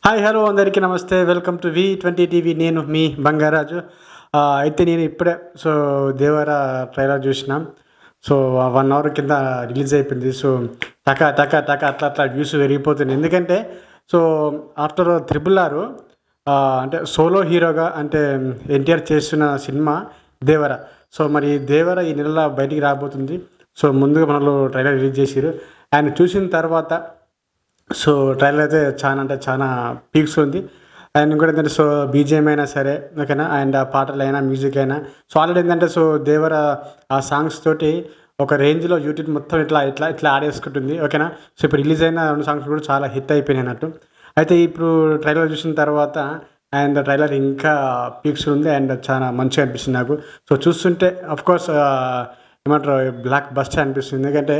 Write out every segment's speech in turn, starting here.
Hi hello అందరికీ నమస్తే. Welcome to V20 TV. నేను మీ బంగారాజు. అయితే నేను ఇప్పుడే దేవర ట్రైలర్ చూసినా. 1 అవర్ కింద రిలీజ్ అయిపోయింది. టక టక టక అట్లా అట్లా వ్యూస్ పెరిగిపోతుంది. ఎందుకంటే సో ఆఫ్టర్ 'RRR' అంటే సోలో హీరోగా అంటే ఎన్టీఆర్ చేస్తున్న సినిమా 'దేవర'. మరి 'దేవర' ఈ నెలలో బయటికి రాబోతుంది. ముందుగా మనలో ట్రైలర్ రిలీజ్ చేసిర్రు. ఆయన చూసిన తర్వాత ట్రైలర్ అయితే చాలా అంటే చాలా పీక్స్ ఉంది. అండ్ ఇంకోటి ఏంటంటే బీజిఎం అయినా సరే ఓకేనా, అండ్ ఆ పాటలైనా మ్యూజిక్ అయినా ఆల్రెడీ ఏంటంటే దేవర ఆ సాంగ్స్ తోటి ఒక రేంజ్లో యూట్యూబ్ మొత్తం ఇట్లా ఇట్లా ఇట్లా ఆడేసుకుంటుంది ఓకేనా. ఇప్పుడు రిలీజ్ అయిన 2 సాంగ్స్ కూడా చాలా హిట్ అయిపోయినాయి అన్నట్టు. అయితే ఇప్పుడు ట్రైలర్ చూసిన తర్వాత అండ్ ట్రైలర్ ఇంకా పీక్స్ ఉంది అండ్ చాలా మంచిగా అనిపిస్తుంది నాకు. చూస్తుంటే అఫ్కోర్స్ ఏమంటారు, బ్లాక్ బస్టర్ అనిపిస్తుంది. ఎందుకంటే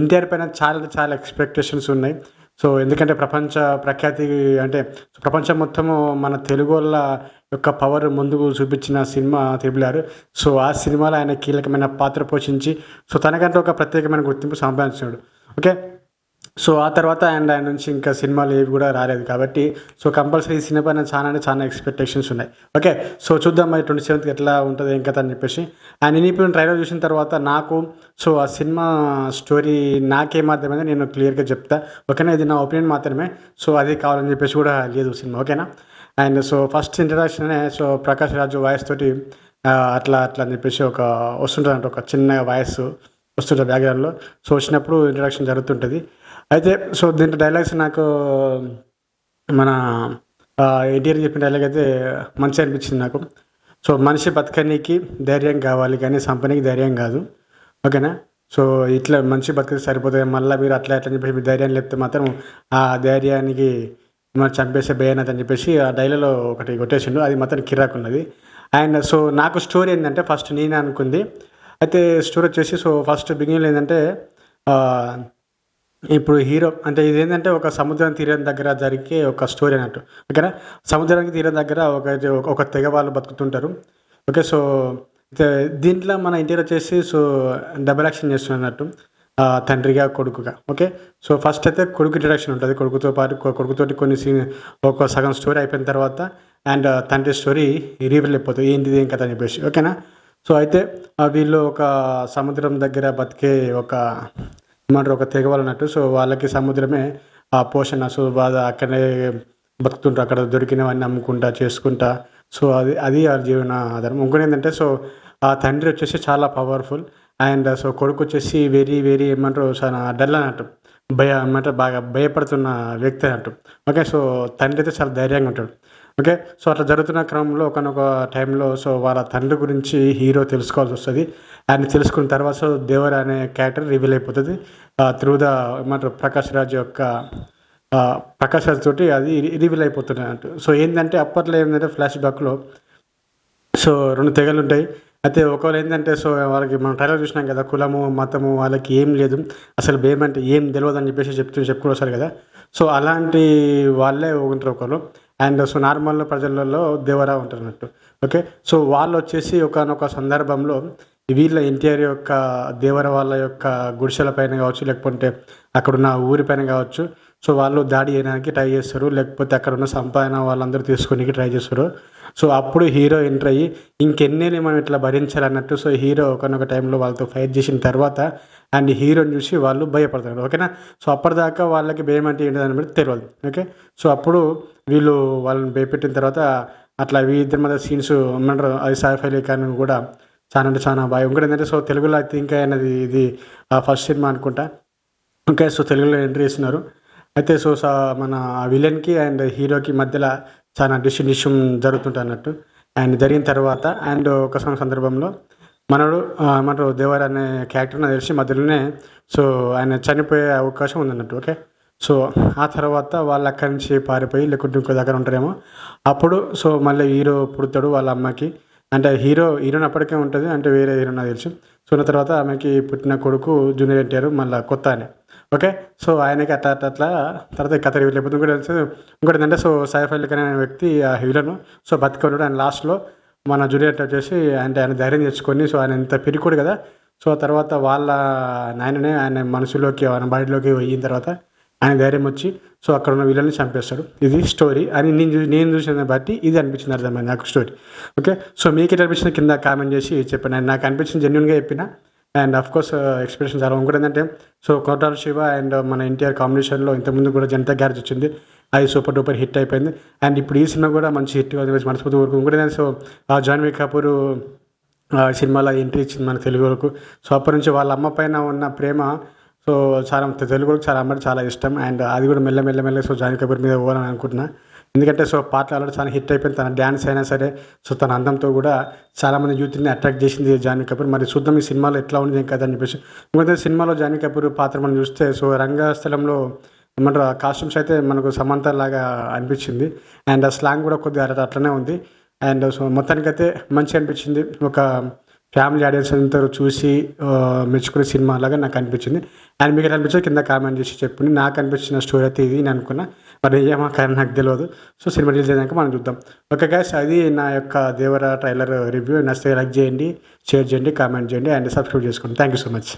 ఎన్టీఆర్ పైన చాలా చాలా ఎక్స్పెక్టేషన్స్ ఉన్నాయి. ఎందుకంటే ప్రపంచ ప్రఖ్యాతి అంటే ప్రపంచం మొత్తము మన తెలుగోళ్ళ యొక్క పవర్ ముందుకు చూపించిన సినిమా 'RRR'. ఆ సినిమాలో ఆయన కీలకమైన పాత్ర పోషించి తనకంటే ఒక ప్రత్యేకమైన గుర్తింపు సంపాదించాడు. ఓకే. ఆ తర్వాత ఆయన నుంచి ఇంకా సినిమాలు ఏవి కూడా రాలేదు కాబట్టి కంపల్సరీ ఈ సినిమా పైన చాలా అంటే చాలా ఎక్స్పెక్టేషన్స్ ఉన్నాయి. ఓకే. చూద్దాం మరి 27th ఎట్లా ఉంటుంది ఏం కథ అని చెప్పేసి. అండ్ నేను ఇప్పుడు ట్రైలర్ చూసిన తర్వాత నాకు ఆ సినిమా స్టోరీ నాకేం అర్థమైందో నేను క్లియర్గా చెప్తా ఓకేనా. ఇది నా ఒపీనియన్ మాత్రమే. అది కావాలని చెప్పేసి కూడా లేదు సినిమా ఓకేనా. అండ్ ఫస్ట్ ఇంట్రడక్షనే ప్రకాష్ రాజు వాయిస్ తోటి అట్లా అట్లా అని చెప్పేసి వస్తుంటుంది అంటే ఒక చిన్న వాయిస్ వస్తుంటుంది బ్యాక్గ్రౌండ్లో. వచ్చినప్పుడు ఇంట్రడక్షన్ జరుగుతుంటుంది. అయితే దీంట్లో డైలాగ్స్ నాకు మన ఎన్టీఆర్ చెప్పిన డైలాగ్ అయితే మంచిగా అనిపించింది నాకు. మనిషి బతకనీకి ధైర్యం కావాలి కానీ సంపనీకి ధైర్యం కాదు ఓకేనా. ఇట్లా మనిషి బతికితే సరిపోతుంది, మళ్ళీ మీరు అట్లా ఎట్లా అని చెప్పేసి మీరు ధైర్యం లేకపోతే మాత్రం ఆ ధైర్యానికి మరి చంపేసే భయానత్ అని చెప్పేసి ఆ డైలాగ్లో ఒకటి కొట్టేసిండు. అది మాత్రం కిరాక్ ఉన్నది. అండ్ నాకు స్టోరీ ఏంటంటే ఫస్ట్ నేనే అనుకుంది. అయితే స్టోరీ వచ్చేసి ఫస్ట్ బిగినింగ్లో ఏంటంటే ఇప్పుడు హీరో అంటే ఇదేంటంటే ఒక సముద్రం తీరం దగ్గర జరిగే ఒక స్టోరీ అన్నట్టు ఓకేనా. సముద్రానికి తీరం దగ్గర ఒక తెగ వాళ్ళు బతుకుతుంటారు. ఓకే. దీంట్లో మన ఎన్టీఆర్ వచ్చేసి డబుల్ యాక్షన్ చేస్తున్నట్టు తండ్రిగా కొడుకుగా. ఓకే. ఫస్ట్ అయితే కొడుకు ఇంట్రడక్షన్ ఉంటుంది. కొడుకుతో పాటు కొడుకుతోటి కొన్ని సీన్ ఒక సగం స్టోరీ అయిపోయిన తర్వాత అండ్ తండ్రి స్టోరీ రివీల్ అయిపోతుంది ఏంటిది ఏం కథ అని చెప్పేసి ఓకేనా. అయితే వీళ్ళు ఒక సముద్రం దగ్గర బతికే ఏమంటారు ఒక తెగ వాళ్ళు అన్నట్టు. వాళ్ళకి సముద్రమే ఆ పోషణ. వాళ్ళు అక్కడే బతుకుతుంటారు, అక్కడ దొరికినవన్నీ అమ్ముకుంటా చేసుకుంటా. అది అది వాళ్ళ జీవన ఆధారం. ఇంకోటి ఏంటంటే ఆ తండ్రి వచ్చేసి చాలా పవర్ఫుల్ అండ్ కొడుకు వచ్చేసి వెరీ వెరీ ఏమంటారు చాలా డల్ అన్నట్టు, ఏమంటారు బాగా భయపడుతున్న వ్యక్తి అన్నట్టు. ఓకే. తండ్రి అయితే చాలా ధైర్యంగా ఉంటాడు. ఓకే. అట్లా జరుగుతున్న క్రమంలో ఒకనొక టైంలో వాళ్ళ తండ్రి గురించి హీరో తెలుసుకోవాల్సి వస్తుంది. ఆయన తెలుసుకున్న తర్వాత దేవర అనే క్యారెక్టర్ రివీల్ అయిపోతుంది త్రూ ద ఏమంటారు ప్రకాష్ రాజ్ తోటి అది రివీల్ అయిపోతుంది అన్నట్టు. ఏంటంటే అప్పట్లో ఏంటంటే ఫ్లాష్ బ్యాక్లో 2 తెగలు ఉంటాయి. అయితే ఒకవేళ ఏంటంటే వాళ్ళకి మనం ట్రైలర్ చూసినాం కదా, కులము మతము వాళ్ళకి ఏం లేదు, అసలు భయం అంటే ఏం తెలియదు అని చెప్పేసి చెప్పుకుని వస్తారు కదా. అలాంటి వాళ్ళే ఉంటారు ఒకరు. అండ్ నార్మల్ ప్రజలలో దేవరా ఉంటారు అన్నట్టు. ఓకే. వాళ్ళు వచ్చేసి ఒకానొక సందర్భంలో వీళ్ళ ఎన్టీఆర్ యొక్క దేవర వాళ్ళ యొక్క గుడిసెల పైన కావచ్చు, లేకపోతే అక్కడున్న ఊరి పైన కావచ్చు వాళ్ళు దాడి చేయడానికి ట్రై చేస్తారు, లేకపోతే అక్కడ ఉన్న సంపాదన వాళ్ళందరూ తీసుకోనికి ట్రై చేస్తారు. అప్పుడు హీరో ఎంటర్ అయ్యి ఇంకెన్నేళ్ళు మనం ఇట్లా భరించాలన్నట్టు హీరో ఒకనొక టైంలో వాళ్ళతో ఫైట్ చేసిన తర్వాత అండ్ హీరోని చూసి వాళ్ళు భయపడతారు ఓకేనా. అప్పటిదాకా వాళ్ళకి భయం అంటే ఏంటని బట్టి తెలియదు. ఓకే. అప్పుడు వీళ్ళు వాళ్ళని భయపెట్టిన తర్వాత అట్లా ఇద్దరి మధ్య సీన్స్ ఏమంటారు అది సాయిఫ్ అలీ ఖాన్ కూడా చాలా అంటే చాలా బాగా. ఇంకోటి ఏంటంటే తెలుగులో ఐ థింక్ అయినది ఇది ఫస్ట్ సినిమా అనుకుంటా. ఓకే. తెలుగులో ఎంట్రీ చేస్తున్నారు. అయితే మన విలన్కి అండ్ హీరోకి మధ్యలో చాలా డిస్ట్రిబ్యూషన్ జరుగుతుంటుంది అన్నట్టు. అండ్ జరిగిన తర్వాత అండ్ ఒక సందర్భంలో మనడు ఏమంటారు దేవర్ అనే క్యారెక్టర్ నాకు తెలిసి మధ్యలోనే ఆయన చనిపోయే అవకాశం ఉందన్నట్టు. ఓకే. ఆ తర్వాత వాళ్ళు అక్కడి నుంచి పారిపోయి లేకుంటే ఇంకో దగ్గర ఉంటారేమో. అప్పుడు మళ్ళీ హీరో పుడతాడు వాళ్ళ అమ్మకి. అంటే హీరోని అప్పటికే ఉంటుంది అంటే వేరే హీరో నాకు తెలిసి. ఉన్న తర్వాత ఆమెకి పుట్టిన కొడుకు జూనియర్ ఎన్టీఆర్ మళ్ళీ కొత్త ఆయన. ఓకే. ఆయనకి అట్లా అట్లా తర్వాత కథ రివీల్ అయిపోతుంది. ఇంకోటి ఏంటంటే సైఫ్ అలీ ఖాన్ అనే వ్యక్తి ఆ విలను బతికొన్నాడు. ఆయన లాస్ట్లో మన జూనియర్ ఎన్టీఆర్ వచ్చేసి అంటే ఆయన ధైర్యం తెచ్చుకొని ఆయన ఎంత పిరికోడు కదా. తర్వాత వాళ్ళ నాయననే ఆయన మనసులోకి ఆయన బాడీలోకి పోయిన తర్వాత ఆయన ధైర్యం వచ్చి సో అక్కడ ఉన్న వీళ్ళని చంపేస్తాడు. ఇది స్టోరీ అని నేను చూసిన బట్టి ఇది అనిపించింది, అర్థమైంది నాకు స్టోరీ. ఓకే, సో మీకు ఎట్లా అనిపించింది కింద కామెంట్ చేసి చెప్పండి. అండ్ నాకు అనిపించింది జెన్యున్గా చెప్పిన. అండ్ అఫ్ కోర్స్ ఎక్స్ప్రెషన్ చాలా. ఇంకోటి ఏంటంటే సో కొట్టాల శివ అండ్ మన ఎన్టీఆర్ కాంబినేషన్లో ఇంతకుముందు కూడా జనతా గ్యారేజ్ వచ్చింది, అది సూపర్ డూపర్ హిట్ అయిపోయింది. అండ్ ఇప్పుడు ఈ సినిమా కూడా మంచి హిట్ మనస్ఫూర్తి వరకు. ఇంకోటి ఏంటంటే సో జాన్వీ కపూర్ సినిమాలో ఎంట్రీ ఇచ్చింది మన తెలుగు వరకు. సో అప్పటి నుంచి వాళ్ళ అమ్మ పైన ఉన్న ప్రేమ సో చాలా తెలుగులకు చాలా అమ్మకి చాలా ఇష్టం. అండ్ అది కూడా మెల్లమెల్లమెల్ల సో జాన్వీ కపూర్ మీద పోవాలని అనుకుంటున్నా. ఎందుకంటే సో పాటలు ఆల్రెడీ చాలా హిట్ అయిపోయింది. తన డ్యాన్స్ అయినా సరే సో తన అందంతో కూడా చాలామంది యూత్ని అట్రాక్ట్ చేసింది జాన్వీ కపూర్. మరి చూద్దాం ఈ సినిమాలో ఎట్లా ఉంది ఏం కదా అని చెప్పేసి. ఇంకొంత సినిమాలో జాన్వీ కపూర్ పాత్ర మనం చూస్తే సో రంగస్థలంలో ఏమంటారు కాస్ట్యూమ్స్ అయితే మనకు సమంత లాగా అనిపించింది. అండ్ ఆ స్లాంగ్ కూడా కొద్దిగా అట్లనే ఉంది. అండ్ సో మొత్తానికైతే మంచిగా అనిపించింది. ఒక ఫ్యామిలీ ఆడియన్స్ అందరూ చూసి మెచ్చుకునే సినిమా లాగా నాకు అనిపించింది. అండ్ మీకు అనిపించింది కింద కామెంట్ చేసి చెప్పండి. నాకు అనిపించిన స్టోరీ అయితే ఇది నేను అనుకున్నా, మరి ఏమో కానీ నాకు తెలియదు. సో సినిమా రిలీజ్ అయ్యాక మనం చూద్దాం. ఓకే గైస్, అది నా యొక్క దేవర ట్రైలర్ రివ్యూ. నచ్చితే లైక్ చేయండి, షేర్ చేయండి, కామెంట్ చేయండి అండ్ సబ్స్క్రైబ్ చేసుకోండి. Thank you so much.